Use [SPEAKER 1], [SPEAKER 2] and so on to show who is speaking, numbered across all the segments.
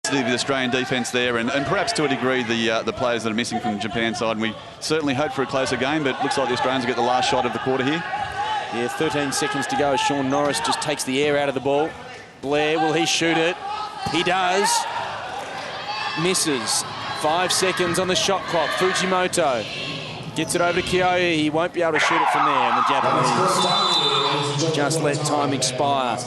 [SPEAKER 1] The Australian defence there, and perhaps to a degree the players that are missing from the Japan side. And we certainly hope for a closer game, but it looks like the Australians will get the last shot of the quarter here.
[SPEAKER 2] Yeah, 13 seconds to go as Sean Norris just takes the air out of the ball. Blair, will he shoot it? He does. Misses. 5 seconds on the shot clock. Fujimoto gets it over to Kiyoya. He won't be able to shoot it from there, and the Japanese just let time expire.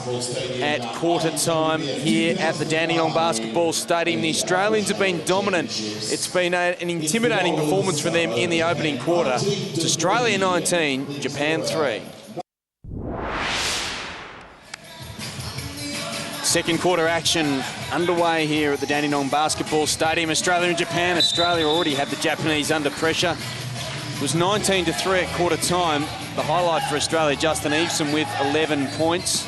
[SPEAKER 2] At quarter time here at the Dandenong Basketball Stadium, the Australians have been dominant. It's been an intimidating performance for them in the opening quarter. It's Australia 19, Japan 3. Second quarter action underway here at the Dandenong Basketball Stadium. Australia and Japan. Australia already had the Japanese under pressure. It was 19-3 at quarter time. The highlight for Australia, Justin Eveson with 11 points.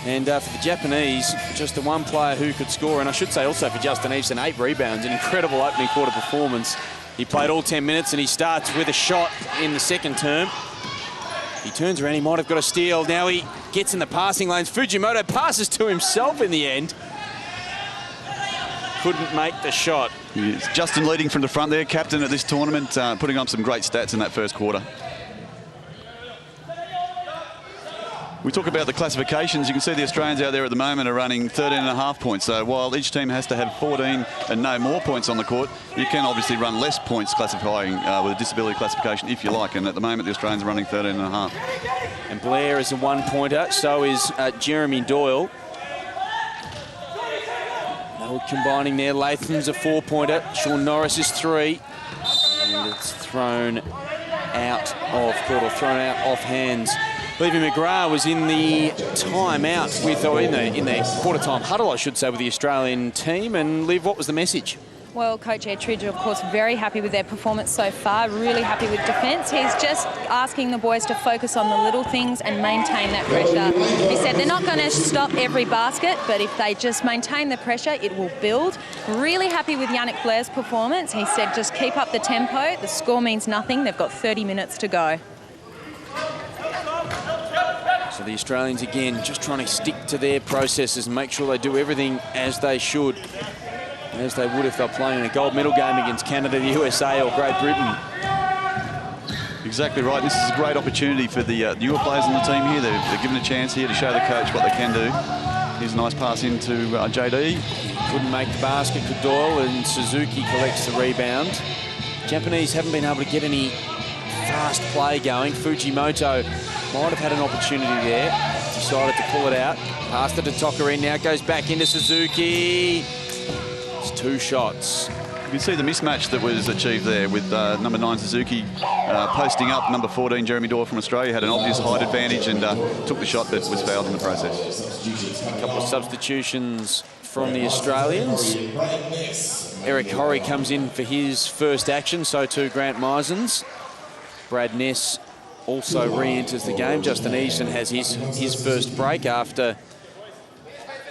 [SPEAKER 2] And for the Japanese, just the one player who could score. And I should say also for Justin Eveson, 8 rebounds. An incredible opening quarter performance. He played all 10 minutes and he starts with a shot in the second term. He turns around, he might have got a steal. Now he gets in the passing lanes. Fujimoto passes to himself in the end. Couldn't make the shot.
[SPEAKER 1] Justin leading from the front there, captain at this tournament, putting up some great stats in that first quarter. We talk about the classifications. You can see the Australians out there at the moment are running 13.5 points. So while each team has to have 14 and no more points on the court, you can obviously run less points classifying with a disability classification if you like. And at the moment, the Australians are running 13.5.
[SPEAKER 2] And Blair is a one-pointer. So is Jeremy Doyle. They were combining there. Latham's a 4-pointer. Sean Norris is 3. And it's thrown out of court, or thrown out off hands. Levy McGrath was in the timeout with, or in the quarter-time huddle, I should say, with the Australian team. And Liv, what was the message?
[SPEAKER 3] Well, Coach Ettridge, of course, very happy with their performance so far, really happy with defence. He's just asking the boys to focus on the little things and maintain that pressure. He said they're not going to stop every basket, but if they just maintain the pressure, it will build. Really happy with Yannick Blair's performance. He said just keep up the tempo. The score means nothing. They've got 30 minutes to go.
[SPEAKER 2] So the Australians, again, just trying to stick to their processes and make sure they do everything as they should, as they would if they're playing in a gold medal game against Canada, the USA or Great Britain.
[SPEAKER 1] Exactly right. This is a great opportunity for the newer players on the team here. They're given a chance here to show the coach what they can do. Here's a nice pass into JD.
[SPEAKER 2] Couldn't make the basket for Doyle, and Suzuki collects the rebound. Japanese haven't been able to get any fast play going. Fujimoto might have had an opportunity there. Decided to pull it out. Passed it to Tokarin. Now goes back into Suzuki. It's 2 shots.
[SPEAKER 1] You can see the mismatch that was achieved there with number 9 Suzuki posting up. Number 14 Jeremy Doyle from Australia had an obvious height advantage and took the shot, but was fouled in the process.
[SPEAKER 2] A couple of substitutions from the Australians. Eric Horry comes in for his first action, so too Grant Meisens. Brad Ness also re-enters the game. Justin Eveson has his first break after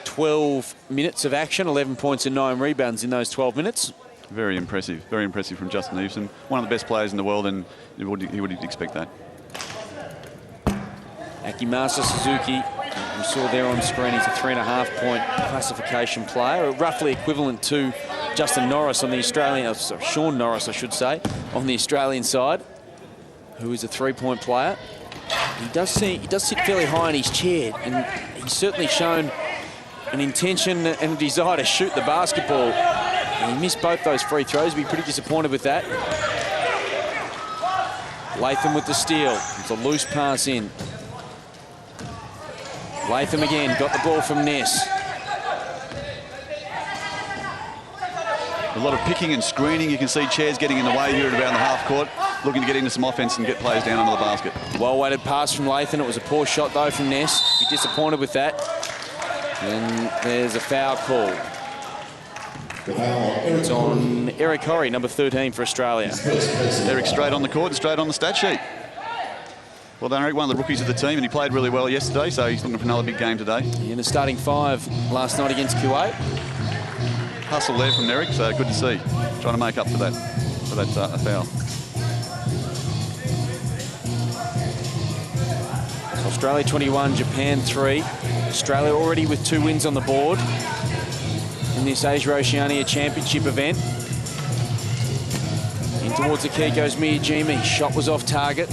[SPEAKER 2] 12 minutes of action, 11 points and 9 rebounds in those 12 minutes.
[SPEAKER 1] Very impressive from Justin Eveson. One of the best players in the world, and he would expect that.
[SPEAKER 2] Akimasa Suzuki, we saw there on screen, he's a 3.5-point classification player, roughly equivalent to Justin Norris on the Australian, Sean Norris, I should say, on the Australian side, who is a 3-point player. He does sit fairly high in his chair, and he's certainly shown an intention and a desire to shoot the basketball. And he missed both those free throws. He'd be pretty disappointed with that. Latham with the steal. It's a loose pass in. Latham again, got the ball from Ness.
[SPEAKER 1] A lot of picking and screening. You can see chairs getting in the way here at about the half court, looking to get into some offense and get players down under the basket.
[SPEAKER 2] Well-weighted pass from Latham. It was a poor shot, though, from Ness. Be disappointed with that. And there's a foul call. It's on Eric Horry, number 13 for Australia.
[SPEAKER 1] Eric straight on the court and straight on the stat sheet. Well done, Eric, one of the rookies of the team, and he played really well yesterday, so he's looking for another big game today.
[SPEAKER 2] In the starting 5 last night against Kuwait.
[SPEAKER 1] Hustle there from Eric, so good to see. Trying to make up for that foul.
[SPEAKER 2] So Australia 21, Japan 3. Australia already with 2 wins on the board. And this Asia Oceania Championship event. In towards the key goes Miyajima. His shot was off target.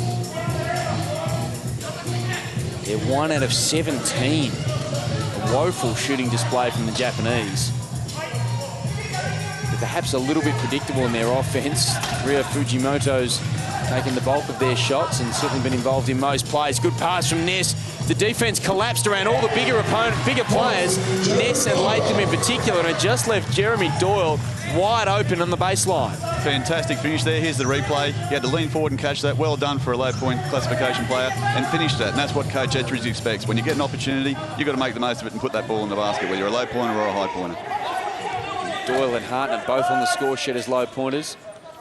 [SPEAKER 2] They're 1 out of 17. A woeful shooting display from the Japanese. They're perhaps a little bit predictable in their offense. Ryo Fujimoto's taken the bulk of their shots and certainly been involved in most plays. Good pass from Ness. The defense collapsed around all the bigger players, Ness and Latham in particular, and it just left Jeremy Doyle wide open on the baseline.
[SPEAKER 1] Fantastic finish there. Here's the replay. He had to lean forward and catch that. Well done for a low point classification player, and finished that. And that's what Coach Ettridge expects. When you get an opportunity, you've got to make the most of it and put that ball in the basket, whether you're a low pointer or a high pointer.
[SPEAKER 2] Doyle and Hartnett both on the score sheet as low pointers.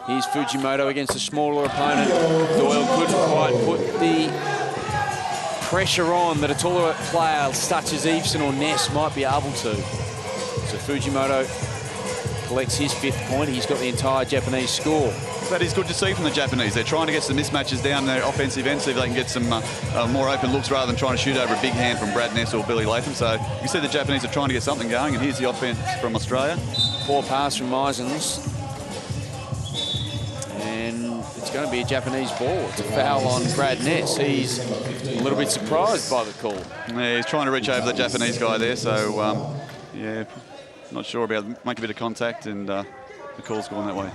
[SPEAKER 2] Here's Fujimoto against a smaller opponent. Doyle couldn't quite put the pressure on that a taller player such as Eveson or Ness might be able to. So Fujimoto collects his 5th point. He's got the entire Japanese score.
[SPEAKER 1] That is good to see from the Japanese. They're trying to get some mismatches down their offensive end, see if they can get some more open looks rather than trying to shoot over a big hand from Brad Ness or Billy Latham. So you see the Japanese are trying to get something going, and here's the offense from Australia.
[SPEAKER 2] Poor pass from Meisens. And it's going to be a Japanese ball. It's a foul on Brad Ness. He's a little bit surprised by the call.
[SPEAKER 1] Yeah, he's trying to reach over the Japanese guy there, so yeah, not sure about it. Make a bit of contact, and the call's gone that way.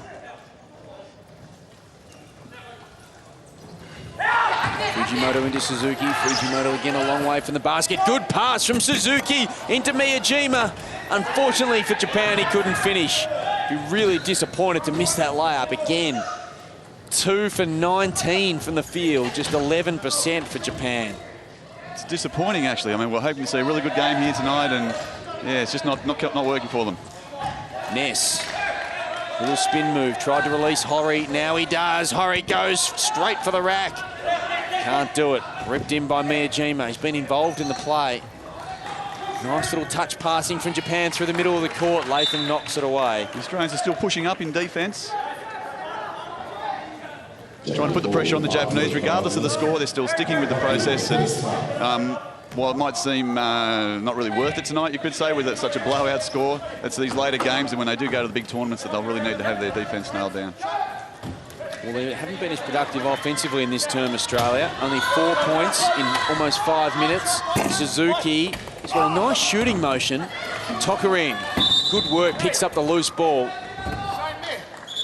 [SPEAKER 2] Fujimoto into Suzuki. Fujimoto again a long way from the basket. Good pass from Suzuki into Miyajima. Unfortunately for Japan, he couldn't finish. Be really disappointed to miss that layup again. 2 for 19 from the field, just 11% for Japan.
[SPEAKER 1] It's disappointing, actually. I mean, we're hoping to see a really good game here tonight, and yeah, it's just not working for them.
[SPEAKER 2] Ness, little spin move, tried to release Horry. Now he does. Horry goes straight for the rack. Can't do it. Ripped in by Miyajima. He's been involved in the play. Nice little touch passing from Japan through the middle of the court. Latham knocks it away.
[SPEAKER 1] The Australians are still pushing up in defence. Just trying to put the pressure on the Japanese. Regardless of the score, they're still sticking with the process. And while it might seem not really worth it tonight, you could say, with such a blowout score, it's these later games and when they do go to the big tournaments that they'll really need to have their defence nailed down.
[SPEAKER 2] Well, they haven't been as productive offensively in this term, Australia. Only 4 points in almost 5 minutes. Suzuki has got a nice shooting motion. Tokarin, good work, picks up the loose ball.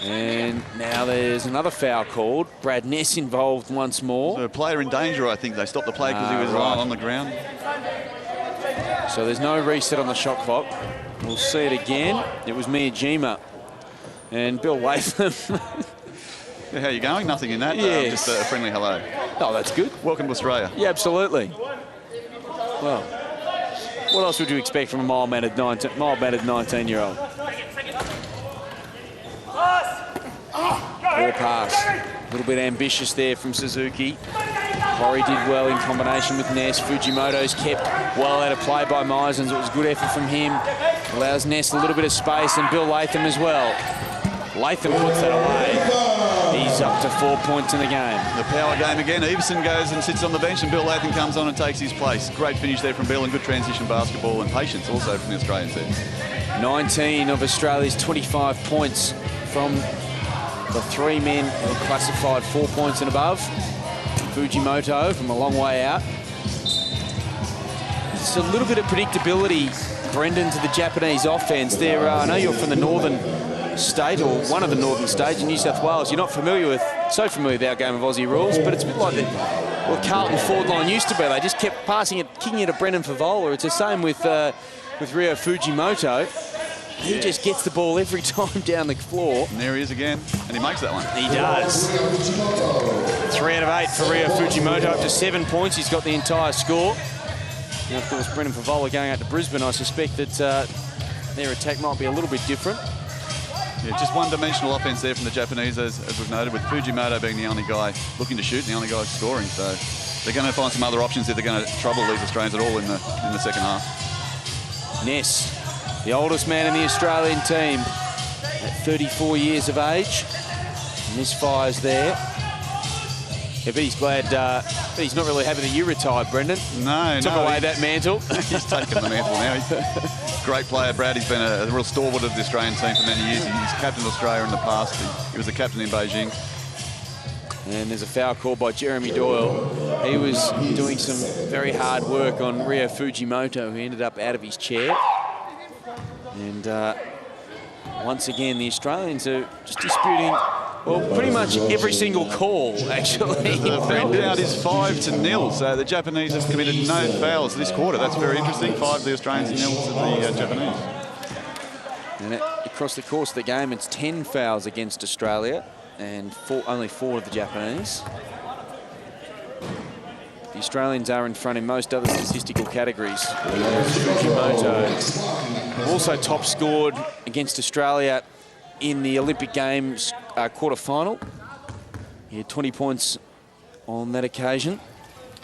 [SPEAKER 2] And now there's another foul called. Brad Ness involved once more.
[SPEAKER 1] So a player in danger, I think. They stopped the play because he was
[SPEAKER 2] right
[SPEAKER 1] on the ground.
[SPEAKER 2] So there's no reset on the shot clock. We'll see it again. It was Miyajima. And Bill Latham.
[SPEAKER 1] Yeah, how are you going? Nothing in that.
[SPEAKER 2] Yes.
[SPEAKER 1] Just a friendly hello.
[SPEAKER 2] Oh, that's good.
[SPEAKER 1] Welcome to Australia.
[SPEAKER 2] Yeah, absolutely. Well, what else would you expect from a mild-mannered 19-year-old? Poor pass. A little bit ambitious there from Suzuki. Horry did well in combination with Ness. Fujimoto's kept well out of play by Meisens. It was a good effort from him. Allows Ness a little bit of space, and Bill Latham as well. Latham puts that away. He's up to 4 points in the game.
[SPEAKER 1] The power game again. Eveson goes and sits on the bench, and Bill Latham comes on and takes his place. Great finish there from Bill, and good transition basketball and patience also from the Australian set.
[SPEAKER 2] 19 of Australia's 25 points from the 3 men who classified 4 points and above. Fujimoto from a long way out. It's a little bit of predictability, Brendan, to the Japanese offense. There, I know you're from the northern state, or one of the northern states in New South Wales. You're not so familiar with our game of Aussie rules, but it's a bit like what Carlton forward line used to be. They just kept passing it, kicking it to Brendan Favola. It's the same with Ryo Fujimoto. He just gets the ball every time down the floor.
[SPEAKER 1] And there he is again, and he makes that one.
[SPEAKER 2] He does. 3 out of 8 for Ryo Fujimoto, up to 7 points. He's got the entire score. Now, of course, Brendan Favola going out to Brisbane. I suspect that their attack might be a little bit different.
[SPEAKER 1] Yeah, just one-dimensional offense there from the Japanese, as we've noted, with Fujimoto being the only guy looking to shoot and the only guy scoring. So they're going to find some other options if they're going to trouble these Australians at all in the second half.
[SPEAKER 2] Ness, the oldest man in the Australian team, at 34 years of age. Misfires there. Yeah, but he's glad, but he's not really happy that you retired, Brendan.
[SPEAKER 1] No,
[SPEAKER 2] Took away that mantle.
[SPEAKER 1] He's taken the mantle now. great player, Brad. He's been a real stalwart of the Australian team for many years. He's captained Australia in the past. He was the captain in Beijing.
[SPEAKER 2] And there's a foul call by Jeremy Doyle. He was doing some very hard work on Rio Fujimoto, who ended up out of his chair. And once again, the Australians are just disputing, well, pretty much every single call, actually.
[SPEAKER 1] The field count is 5-0, so the Japanese have committed no fouls this quarter. That's very interesting. 5 to the Australians, 0 to the Japanese.
[SPEAKER 2] And across the course of the game, it's 10 fouls against Australia and only 4 of the Japanese. The Australians are in front in most other statistical categories. Fujimoto also top scored against Australia in the Olympic Games quarter-final. He had 20 points on that occasion.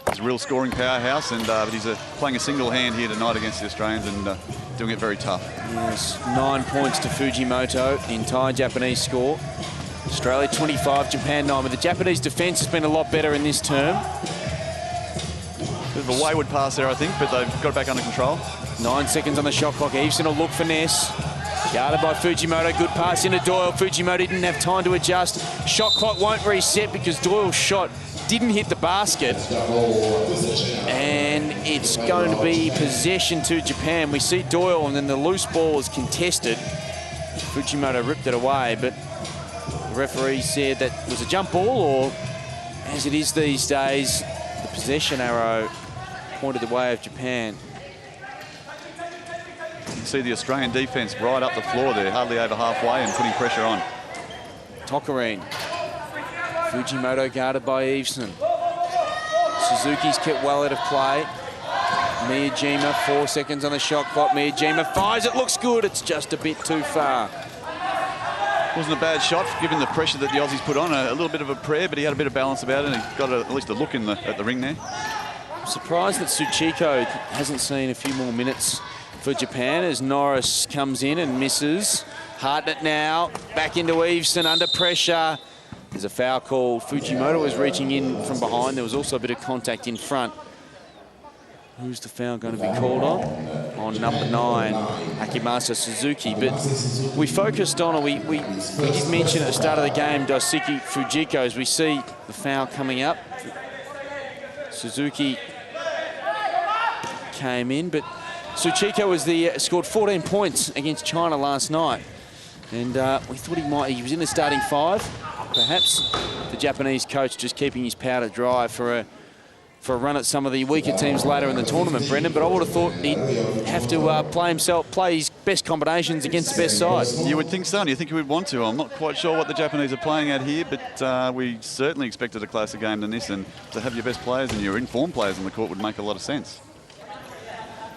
[SPEAKER 1] He's a real scoring powerhouse, and but he's playing a single hand here tonight against the Australians and doing it very tough.
[SPEAKER 2] Yes, 9 points to Fujimoto, the entire Japanese score. Australia 25, Japan 9. But the Japanese defence has been a lot better in this term.
[SPEAKER 1] Bit of a wayward pass there, I think, but they've got it back under control.
[SPEAKER 2] 9 seconds on the shot clock. Eveson will look for Ness. Guarded by Fujimoto. Good pass into Doyle. Fujimoto didn't have time to adjust. Shot clock won't reset because Doyle's shot didn't hit the basket. And it's going to be possession to Japan. We see Doyle, and then the loose ball is contested. Fujimoto ripped it away, but the referee said that was a jump ball, or as it is these days, the possession arrow pointed the way of Japan.
[SPEAKER 1] You can see the Australian defence right up the floor there, hardly over halfway and putting pressure on.
[SPEAKER 2] Tokareen. Fujimoto guarded by Eveson. Suzuki's kept well out of play. Miyajima, 4 seconds on the shot clock. Miyajima fires, it looks good, it's just a bit too far.
[SPEAKER 1] Wasn't a bad shot, given the pressure that the Aussies put on. A little bit of a prayer, but he had a bit of balance about it, and he got at least a look at the ring there.
[SPEAKER 2] I'm surprised that Tsuchiko hasn't seen a few more minutes for Japan as Norris comes in and misses. Hartnett now, back into Eveson, under pressure. There's a foul call. Fujimoto was reaching in from behind. There was also a bit of contact in front. Who's the foul going to be called on? On number 9, Akimasa Suzuki. But we focused on, or we did mention at the start of the game, Daisuke Fujiko, as we see the foul coming up. Suzuki came in, but Tsuchiko was scored 14 points against China last night. And we thought he was in the starting 5. Perhaps the Japanese coach just keeping his powder dry for a run at some of the weaker teams later in the tournament, Brendan. But I would have thought he'd have to play his best combinations against the best side.
[SPEAKER 1] You would think so, and you think he would want to. I'm not quite sure what the Japanese are playing at here, but we certainly expected a closer game than this, and to have your best players and your informed players on the court would make a lot of sense.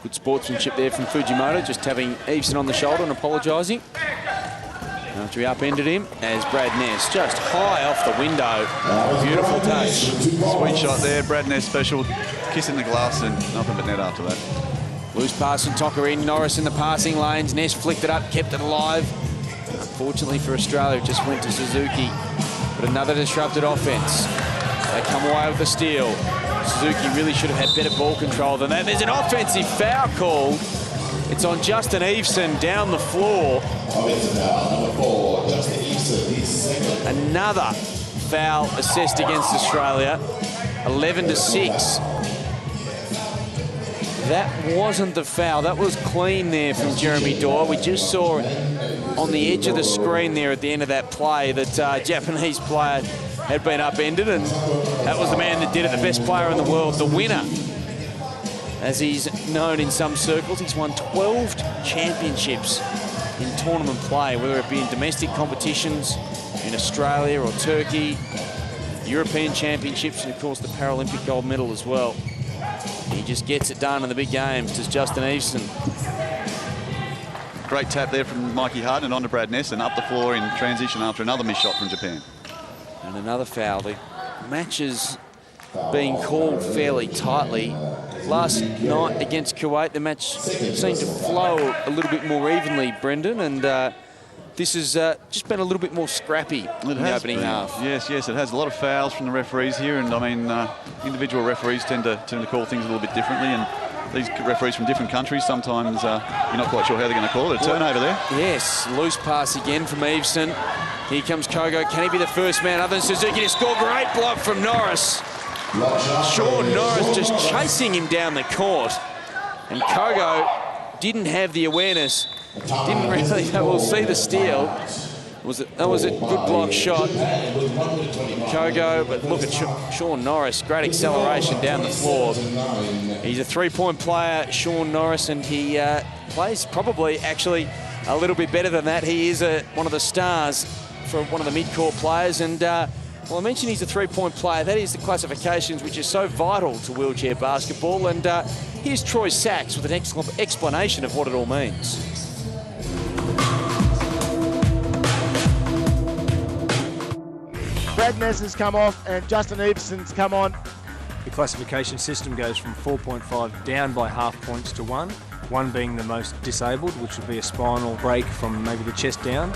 [SPEAKER 2] Good sportsmanship there from Fujimoto, just having Eveson on the shoulder and apologising. After he upended him, as Brad Ness just high off the window. Beautiful touch.
[SPEAKER 1] Sweet shot there, Brad Ness special. Kiss in the glass and nothing but net after that.
[SPEAKER 2] Loose pass from Tokareen. Norris in the passing lanes. Ness flicked it up, kept it alive. Unfortunately for Australia, it just went to Suzuki. But another disrupted offence. They come away with the steal. Suzuki really should have had better ball control than that. There's an offensive foul called. It's on Justin Eveson down the floor. Another foul assessed against Australia. 11-6. That wasn't the foul. That was clean there from Jeremy Doyle. We just saw on the edge of the screen there at the end of that play that Japanese player had been upended, and that was the man that did it, the best player in the world, the winner. As he's known in some circles, he's won 12 championships in tournament play, whether it be in domestic competitions, in Australia or Turkey, European championships, and of course the Paralympic gold medal as well. He just gets it done in the big games, does Justin Eveson.
[SPEAKER 1] Great tap there from Mikey Hart and on to Brad Ness and up the floor in transition after another missed shot from Japan.
[SPEAKER 2] And another foul. The match is being called fairly tightly. Last night against Kuwait, the match seemed to flow a little bit more evenly, Brendan, and this has just been a little bit more scrappy in the opening half.
[SPEAKER 1] Yes, it has. A lot of fouls from the referees here, and I mean, individual referees tend to call things a little bit differently, and these referees from different countries, sometimes you're not quite sure how they're going to call it. A turnover there.
[SPEAKER 2] Yes, loose pass again from Eveson. Here comes Kogo. Can he be the first man other than Suzuki to score? Great block from Norris. Sean Norris just chasing him down the court. And Kogo didn't have the awareness. Didn't really, we'll see the steal. That was a good block shot. Kogo, but look at Sean Norris. Great acceleration down the floor. He's a three-point player, Sean Norris, and he plays probably actually a little bit better than that. He is one of the stars for one of the mid-court players. And well, I mentioned he's a three-point player. That is the classifications which is so vital to wheelchair basketball. And here's Troy Sachs with an excellent explanation of what it all means.
[SPEAKER 4] Brad Messers come off and Justin Eveson's come on.
[SPEAKER 5] The classification system goes from 4.5 down by half points to 1. 1 being the most disabled, which would be a spinal break from maybe the chest down.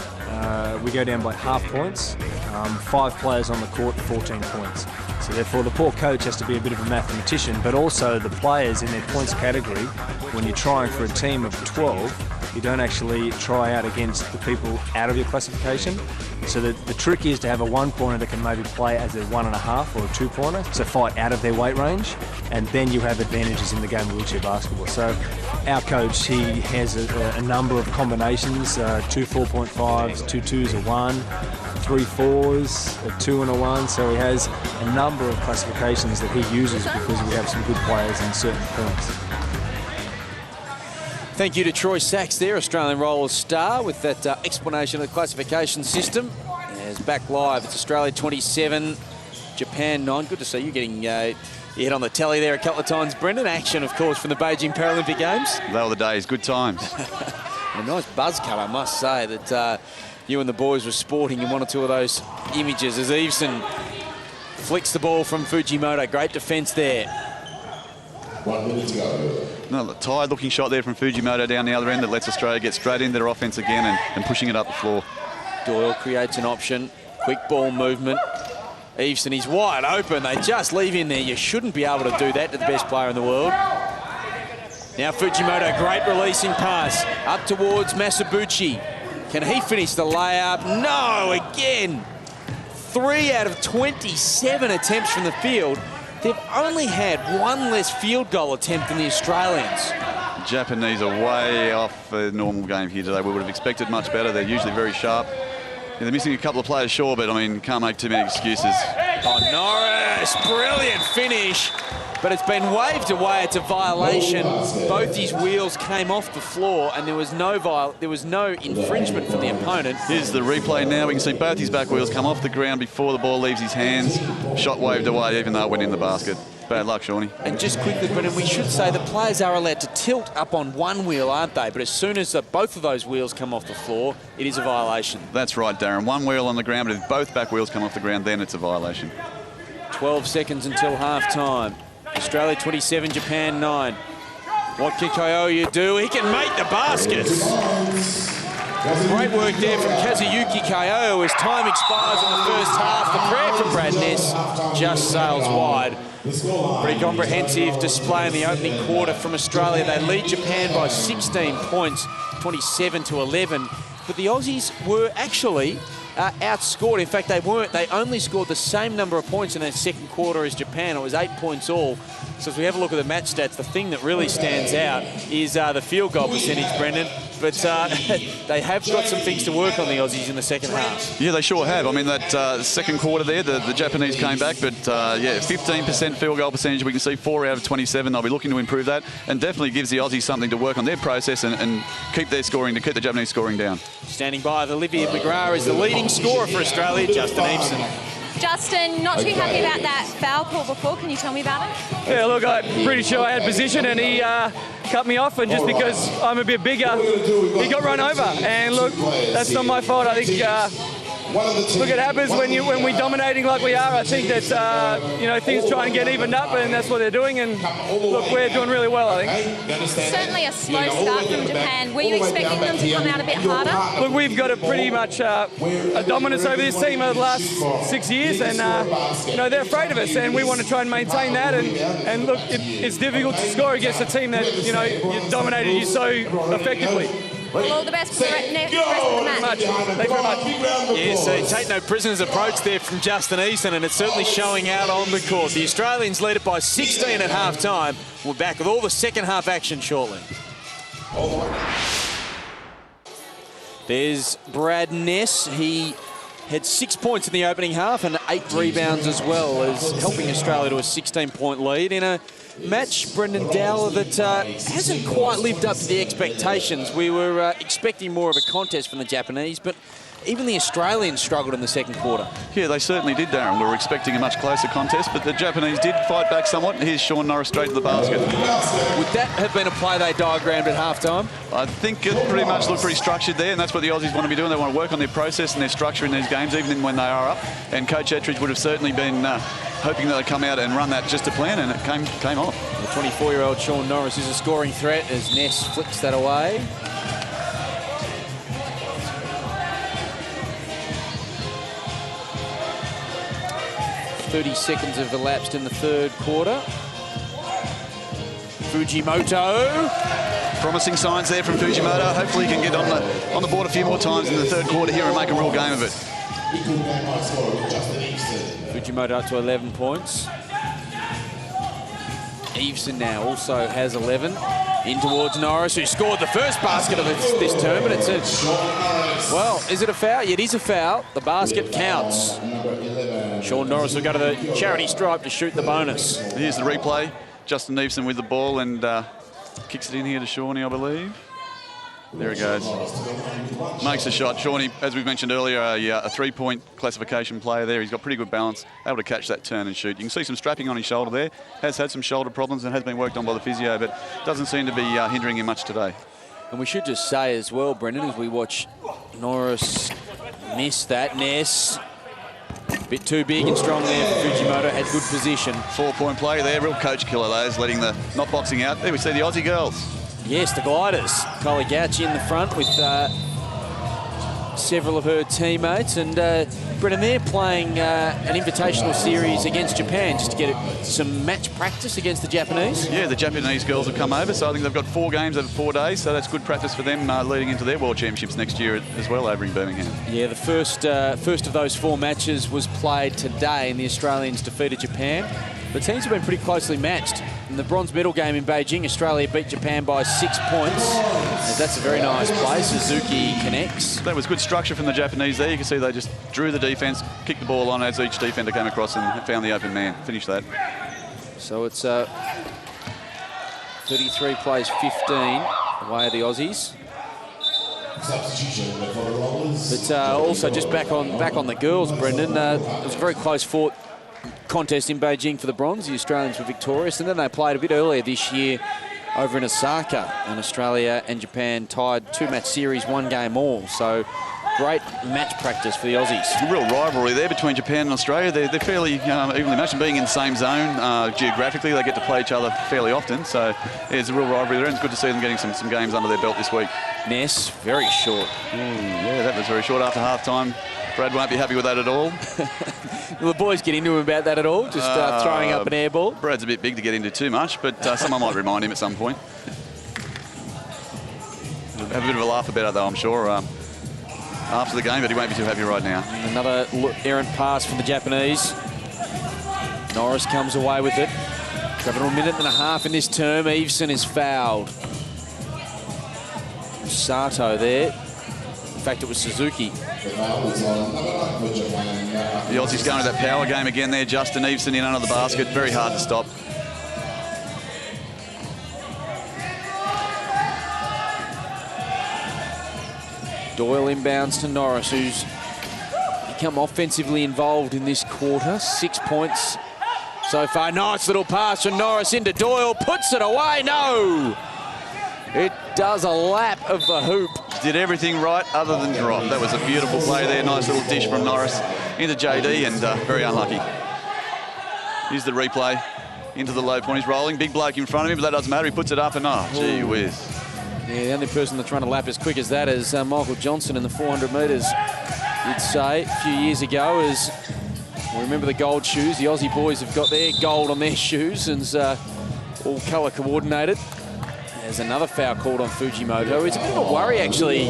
[SPEAKER 5] We go down by half points. 5 players on the court, 14 points. So therefore the poor coach has to be a bit of a mathematician, but also the players in their points category, when you're trying for a team of 12, you don't actually try out against the people out of your classification. So the trick is to have a 1-pointer that can maybe play as a 1.5 or a 2-pointer, so fight out of their weight range, and then you have advantages in the game of wheelchair basketball. So our coach, he has a number of combinations, 2 4.5s, 2 2s, a 1, 3 4s, a 2 and a 1. So he has a number of classifications that he uses because we have some good players in certain points.
[SPEAKER 2] Thank you to Troy Sachs there, Australian Rollers star, with that explanation of the classification system. As back live, it's Australia 27, Japan 9. Good to see you getting your head on the telly there a couple of times, Brendan. Action, of course, from the Beijing Paralympic Games.
[SPEAKER 1] They were the days, good times.
[SPEAKER 2] A nice buzz cut, I must say, that you and the boys were sporting in one or two of those images as Eveson flicks the ball from Fujimoto. Great defence there.
[SPEAKER 6] 1 minute to go.
[SPEAKER 1] No, tired-looking shot there from Fujimoto down the other end that lets Australia get straight into their offence again and pushing it up the floor.
[SPEAKER 2] Doyle creates an option. Quick ball movement. Eveson, he's wide open. They just leave him there. You shouldn't be able to do that to the best player in the world. Now Fujimoto, great releasing pass. Up towards Masabuchi. Can he finish the layup? No, again. 3 out of 27 attempts from the field. They've only had 1 less field goal attempt than the Australians.
[SPEAKER 1] The Japanese are way off the normal game here today. We would have expected much better. They're usually very sharp. Yeah, they're missing a couple of players, sure, but, I mean, can't make too many excuses.
[SPEAKER 2] Oh, Norris, brilliant finish. But it's been waved away. It's a violation. Both his wheels came off the floor, and there was no infringement from the opponent.
[SPEAKER 1] Here's the replay now. We can see both his back wheels come off the ground before the ball leaves his hands. Shot waved away, even though it went in the basket. Bad luck, Shawnee.
[SPEAKER 2] And just quickly, Brendan, we should say the players are allowed to tilt up on one wheel, aren't they? But as soon as both of those wheels come off the floor, it is a violation.
[SPEAKER 1] That's right, Darren. One wheel on the ground, but if both back wheels come off the ground, then it's a violation.
[SPEAKER 2] 12 seconds until half-time. Australia 27, Japan 9. What can Kyoyo do? He can make the baskets. Great work there from Kazuyuki Kyoyo as time expires in the first half. The prayer from Brad Ness just sails wide. Pretty comprehensive display in the opening quarter from Australia. They lead Japan by 16 points, 27-11. But the Aussies were actually outscored. In fact, they weren't. They only scored the same number of points in that second quarter as Japan. It was 8 points all. So as we have a look at the match stats, the thing that really stands out is the field goal percentage, Brendan. But they have got some things to work on, the Aussies, in the second half.
[SPEAKER 1] Yeah, they sure have. I mean, that second quarter there, the Japanese came back, but yeah, 15% field goal percentage. We can see 4 out of 27. They'll be looking to improve that, and definitely gives the Aussies something to work on their process and keep their scoring, to keep the Japanese scoring down. Standing by, Olivia McGrath is the leading scorer for Australia, Justin Eveson.
[SPEAKER 3] Justin, not too happy about that foul call before. Can you tell me about it?
[SPEAKER 7] Yeah, look, I'm pretty sure I had position and he cut me off, and just because I'm a bit bigger, he got run over. And look, that's not my fault. I think look, it happens when we're dominating like we are. I think that things try and get evened up, and that's what they're doing. And look, we're doing really well, I think.
[SPEAKER 3] Certainly a slow start from Japan. Were you expecting them to come out a bit harder?
[SPEAKER 7] Look, we've got a pretty much a dominance over this team over the last 6 years, and they're afraid of us, and we want to try and maintain that. And look, it's difficult to score against a team that you dominated you so effectively.
[SPEAKER 3] Well, all the best for the rest of the match.
[SPEAKER 7] Thanks very much.
[SPEAKER 2] Yeah, so take no prisoners approach there from Justin Easton, and it's certainly showing out on the court. The Australians lead it by 16 at half-time. We're back with all the second half action shortly. There's Brad Ness. He had 6 points in the opening half and 8 rebounds as well, as helping Australia to a 16-point lead in a match, Brendan Dowler, that hasn't quite lived up to the expectations. We were expecting more of a contest from the Japanese, but even the Australians struggled in the second quarter.
[SPEAKER 1] Yeah, they certainly did, Darren. We were expecting a much closer contest, but the Japanese did fight back somewhat. Here's Sean Norris straight to the basket.
[SPEAKER 2] Would that have been a play they diagrammed at halftime?
[SPEAKER 1] I think it pretty much looked pretty structured there, and that's what the Aussies want to be doing. They want to work on their process and their structure in these games, even when they are up. And Coach Ettridge would have certainly been hoping that they'd come out and run that just to plan, and it came off.
[SPEAKER 2] The 24-year-old Sean Norris is a scoring threat as Ness flicks that away. 30 seconds have elapsed in the third quarter. Fujimoto.
[SPEAKER 1] Promising signs there from Fujimoto. Hopefully he can get on the board a few more times in the third quarter here and make a real game of it.
[SPEAKER 2] Fujimoto up to 11 points. Eveson now also has 11. In towards Norris, who scored the first basket of this term, but it's well, is it a foul? It is a foul. The basket counts. Sean Norris will go to the charity stripe to shoot the bonus.
[SPEAKER 1] Here's the replay. Justin Eveson with the ball and kicks it in here to Shawnee, I believe. There it goes. Makes a shot. Shawnee, as we mentioned earlier, a three-point classification player there. He's got pretty good balance, able to catch that turn and shoot. You can see some strapping on his shoulder there. Has had some shoulder problems and has been worked on by the physio, but doesn't seem to be hindering him much today.
[SPEAKER 2] And we should just say as well, Brendan, as we watch Norris miss that. Ness, a bit too big and strong there for Fujimoto, had good position.
[SPEAKER 1] 4-point play there, real coach killer those, letting the, not boxing out. There we see the Aussie girls.
[SPEAKER 2] Yes, the Gliders. Kylie Gauci in the front with several of her teammates. And Brendan, they're playing an invitational series against Japan just to get some match practice against the Japanese.
[SPEAKER 1] Yeah, the Japanese girls have come over, so I think they've got 4 games over 4 days, so that's good practice for them leading into their World Championships next year as well over in Birmingham. Yeah,
[SPEAKER 2] the first of those 4 matches was played today, and the Australians defeated Japan. The teams have been pretty closely matched. In the bronze medal game in Beijing, Australia beat Japan by 6 points. That's a very nice play. Suzuki connects.
[SPEAKER 1] That was good structure from the Japanese there. You can see they just drew the defence, kicked the ball on as each defender came across and found the open man. Finished that.
[SPEAKER 2] So it's 33 plays 15 away the Aussies. But also just back on the girls, Brendan. It was a very close fought contest in Beijing for the bronze. The Australians were victorious, and then they played a bit earlier this year over in Osaka, and Australia and Japan tied 2-match series, 1 game all. So great match practice for the Aussies.
[SPEAKER 1] A real rivalry there between Japan and Australia. They're fairly evenly matched, and being in the same zone geographically, they get to play each other fairly often. So yeah, it's a real rivalry there, and it's good to see them getting some games under their belt this week.
[SPEAKER 2] Ness, very short.
[SPEAKER 1] Yeah, that was very short after half-time. Brad won't be happy with that at all.
[SPEAKER 2] Will the boys get into him about that at all? Just throwing up an air ball?
[SPEAKER 1] Brad's a bit big to get into too much, but someone might remind him at some point. Have a bit of a laugh about it, though, I'm sure, after the game, but he won't be too happy right now.
[SPEAKER 2] Another errant pass from the Japanese. Norris comes away with it. Grabbing a minute and a half in this term. Eveson is fouled. Sato there. In fact, it was Suzuki.
[SPEAKER 1] The Aussies going to that power game again there. Justin Eveson in under the basket. Very hard to stop.
[SPEAKER 2] Doyle inbounds to Norris, who's become offensively involved in this quarter. 6 points so far. Nice little pass from Norris into Doyle. Puts it away. No! It does a lap of the hoop.
[SPEAKER 1] did everything right other than drop. That was a beautiful play there. Nice little dish from Norris into JD, and very unlucky. Here's the replay into the low point. He's rolling. Big bloke in front of him, but that doesn't matter. He puts it up and, oh, gee whiz.
[SPEAKER 2] Yeah, the only person that's trying to lap as quick as that is Michael Johnson in the 400 metres, you'd say, a few years ago. As we remember the gold shoes. The Aussie boys have got their gold on their shoes, and all colour coordinated. There's another foul called on Fujimoto. It's a bit of a worry, actually,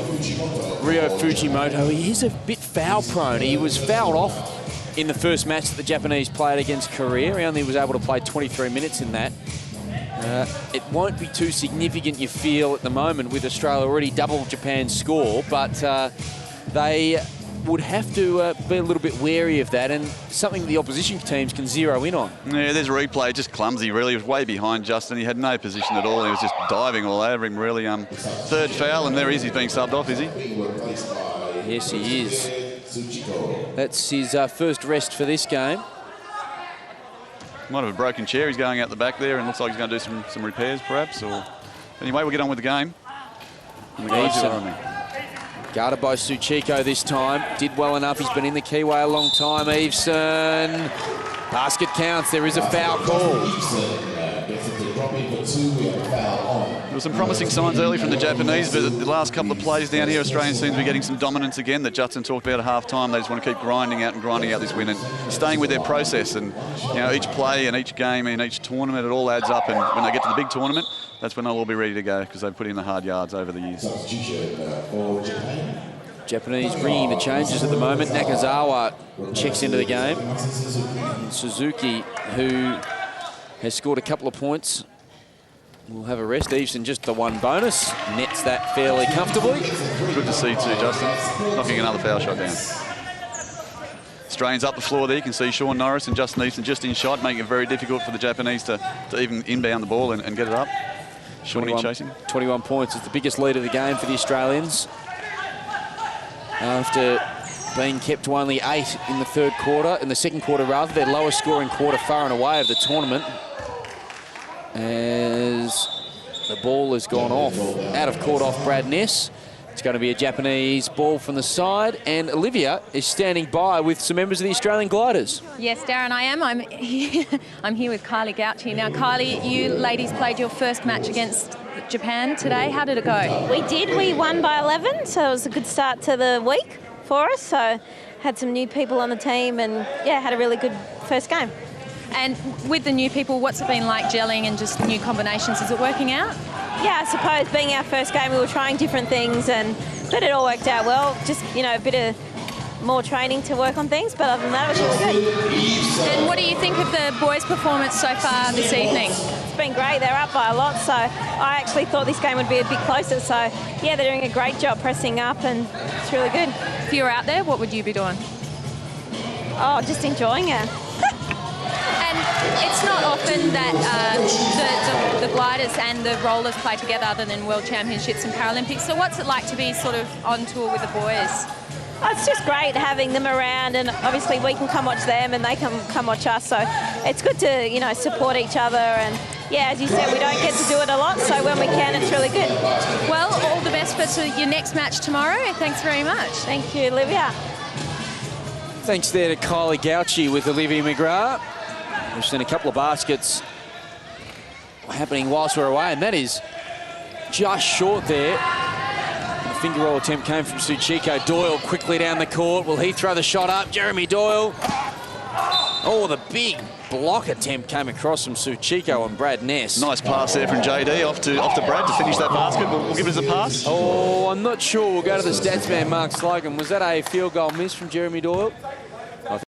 [SPEAKER 2] Ryo Fujimoto. He is a bit foul prone. He was fouled off in the first match that the Japanese played against Korea. He only was able to play 23 minutes in that. It won't be too significant, you feel, at the moment, with Australia already double Japan's score, but they would have to be a little bit wary of that, and something that the opposition teams can zero in on.
[SPEAKER 1] Yeah, there's a replay, just clumsy, really. He was way behind Justin. He had no position at all. He was just diving all over him, really. Third foul, and there he is. He's being subbed off, is he?
[SPEAKER 2] Yes, he is. That's his first rest for this game.
[SPEAKER 1] Might have a broken chair. He's going out the back there, and looks like he's going to do some repairs, perhaps. Or anyway, we'll get on with the game. And the guys are on me.
[SPEAKER 2] Guarded by Suchiko this time. Did well enough. He's been in the keyway a long time. Eveson. Basket counts. There is a foul call.
[SPEAKER 1] There were some promising signs early from the Japanese, but the last couple of plays down here, Australian seem to be getting some dominance again that Judson talked about at half-time. They just want to keep grinding out this win and staying with their process. And, you know, each play and each game and each tournament, it all adds up. And when they get to the big tournament, that's when they'll all be ready to go, because they've put in the hard yards over the years.
[SPEAKER 2] Japanese bringing the changes at the moment. Nakazawa checks into the game. Suzuki, who has scored a couple of points, will have a rest. Eveson just the one bonus. Nets that fairly comfortably.
[SPEAKER 1] Good to see too, Justin. Knocking another foul shot down. Strains up the floor there. You can see Sean Norris and Justin Eveson just in shot, making it very difficult for the Japanese to even inbound the ball and get it up. Shawnee chasing.
[SPEAKER 2] 21 points. It's the biggest lead of the game for the Australians. After being kept to only 8 in the second quarter rather, their lowest scoring quarter far and away of the tournament. As the ball has gone off, out of court off Brad Ness. It's going to be a Japanese ball from the side, and Olivia is standing by with some members of the Australian Gliders.
[SPEAKER 3] Yes, Darren, I am. I'm here with Kylie Gauchi. Now, Kylie, you ladies played your first match against Japan today. How did it go?
[SPEAKER 8] We did. We won by 11, so it was a good start to the week for us. So had some new people on the team, and yeah, had a really good first game.
[SPEAKER 3] And with the new people, what's it been like gelling and just new combinations? Is it working out?
[SPEAKER 8] Yeah, I suppose being our first game, we were trying different things, but it all worked out well. Just, you know, a bit of more training to work on things, but other than that, it was really good.
[SPEAKER 3] And what do you think of the boys' performance so far this evening?
[SPEAKER 8] It's been great. They're up by a lot, so I actually thought this game would be a bit closer. So, yeah, they're doing a great job pressing up, and it's really good.
[SPEAKER 3] If you were out there, what would you be doing?
[SPEAKER 8] Oh, just enjoying it.
[SPEAKER 3] And it's not often that the gliders and the rollers play together other than World Championships and Paralympics. So what's it like to be sort of on tour with the boys?
[SPEAKER 8] Oh, it's just great having them around, and obviously we can come watch them and they can come watch us. So it's good to, you know, support each other. And yeah, as you said, we don't get to do it a lot. So when we can, it's really good.
[SPEAKER 3] Well, all the best for your next match tomorrow. Thanks very much.
[SPEAKER 8] Thank you, Olivia.
[SPEAKER 2] Thanks there to Kylie Gauchi with Olivia McGrath. We've seen a couple of baskets happening whilst we're away, and that is just short there. The finger roll attempt came from Suchiko. Doyle quickly down the court. Will he throw the shot up? Jeremy Doyle. Oh, the big block attempt came across from Suchiko and Brad Ness.
[SPEAKER 1] Nice pass there from JD off to Brad to finish that basket. We'll give it as a pass.
[SPEAKER 2] Oh, I'm not sure. We'll go to the stats man, Mark Slogan. Was that a field goal miss from Jeremy Doyle?